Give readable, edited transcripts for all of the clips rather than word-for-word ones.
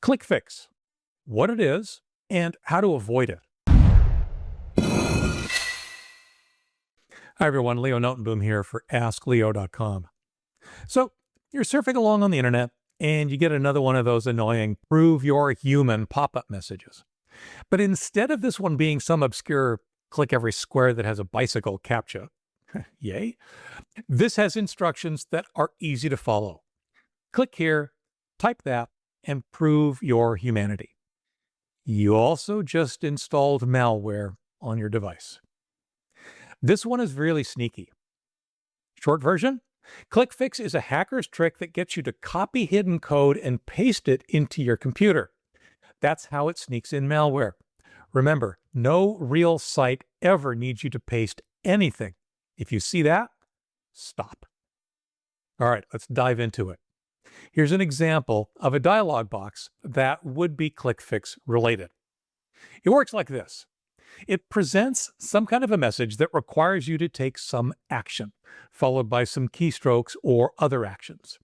Clickfix, what it is and how to avoid it. Hi everyone, Leo Notenboom here for askleo.com. So you're surfing along on the internet and you get another one of those annoying prove you're human pop-up messages. But instead of this one being some obscure click every square that has a bicycle CAPTCHA, yay, this has instructions that are easy to follow. Click here, type that, and prove your humanity. You also just installed malware on your device. This one is really sneaky. Short version, Clickfix is a hacker's trick that gets you to copy hidden code and paste it into your computer. That's how it sneaks in malware. Remember, no real site ever needs you to paste anything. If you see that, stop. All right, let's dive into it. Here's an example of a dialog box that would be Clickfix related. It works like this. It presents some kind of a message that requires you to take some action, followed by some keystrokes or other actions.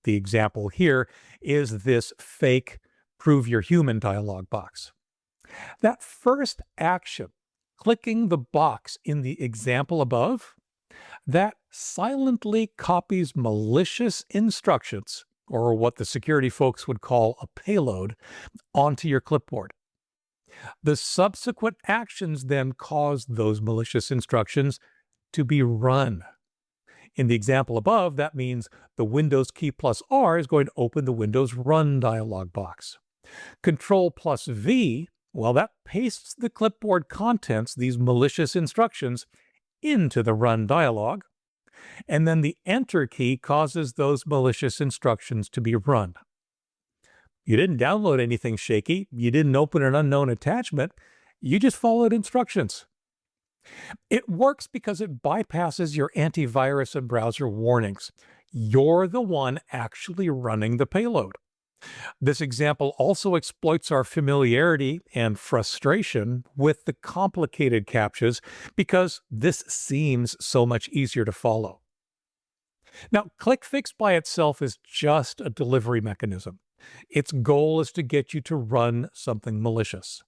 The example here is this fake prove you're human dialog box. That first action, clicking the box in the example above, that silently copies malicious instructions, or what the security folks would call a payload, onto your clipboard. The subsequent actions then cause those malicious instructions to be run. In the example above, that means the Windows key plus R is going to open the Windows Run dialog box. Control plus V, well, that pastes the clipboard contents, these malicious instructions, into the Run dialog, and then the Enter key causes those malicious instructions to be run. You didn't download anything shaky. You didn't open an unknown attachment. You just followed instructions. It works because it bypasses your antivirus and browser warnings. You're the one actually running the payload. This example also exploits our familiarity and frustration with the complicated CAPTCHAs because this seems so much easier to follow. Now, Clickfix by itself is just a delivery mechanism. Its goal is to get you to run something malicious.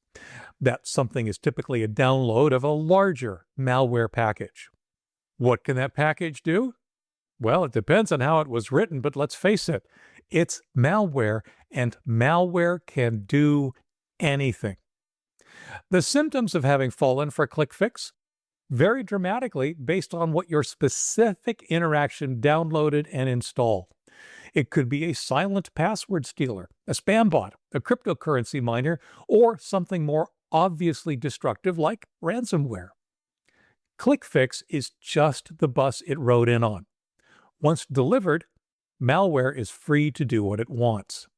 That something is typically a download of a larger malware package. What can that package do? Well, it depends on how it was written, but let's face it, it's malware, and malware can do anything. The symptoms of having fallen for Clickfix vary dramatically based on what your specific interaction downloaded and installed. It could be a silent password stealer, a spam bot, a cryptocurrency miner, or something more obviously destructive like ransomware. Clickfix is just the bus it rode in on. Once delivered, malware is free to do what it wants.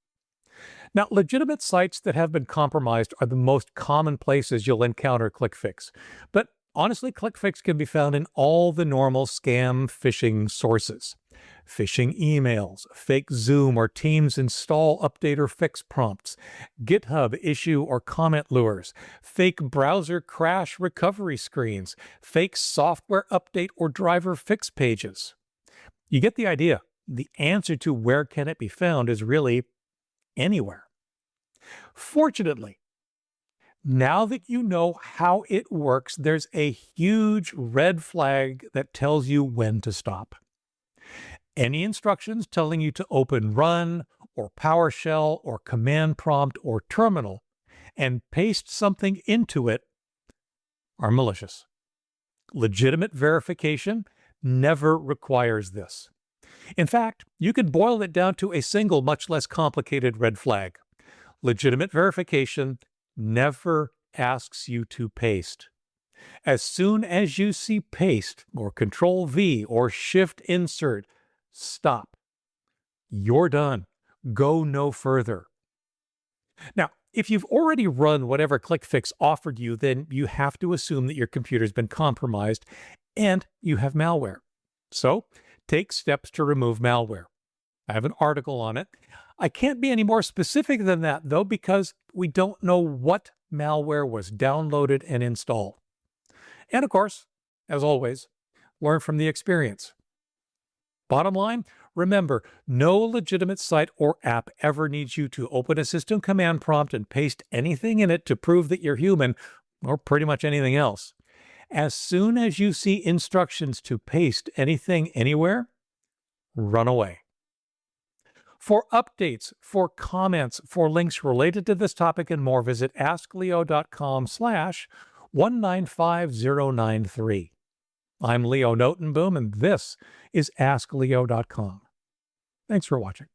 Now, legitimate sites that have been compromised are the most common places you'll encounter Clickfix. But honestly, Clickfix can be found in all the normal scam phishing sources. Phishing emails, fake Zoom or Teams install, update, or fix prompts, GitHub issue or comment lures, fake browser crash recovery screens, fake software update or driver fix pages. You get the idea. The answer to where can it be found is really anywhere. Fortunately, now that you know how it works, there's a huge red flag that tells you when to stop. Any instructions telling you to open Run or PowerShell or Command Prompt or Terminal and paste something into it are malicious. Legitimate verification never requires this. In fact, you could boil it down to a single, much less complicated red flag. Legitimate verification never asks you to paste. As soon as you see paste or Control V or Shift Insert, stop. You're done. Go no further. Now, if you've already run whatever Clickfix offered you, then you have to assume that your computer's been compromised and you have malware. So, take steps to remove malware. I have an article on it. I can't be any more specific than that, though, because we don't know what malware was downloaded and installed. And of course, as always, learn from the experience. Bottom line, Remember, no legitimate site or app ever needs you to open a system command prompt and paste anything in it to prove that you're human, or pretty much anything else. As soon as you see instructions to paste anything anywhere, run away. For updates, for comments, for links related to this topic and more, visit askleo.com/195093. I'm Leo Notenboom, and this is askleo.com. Thanks for watching.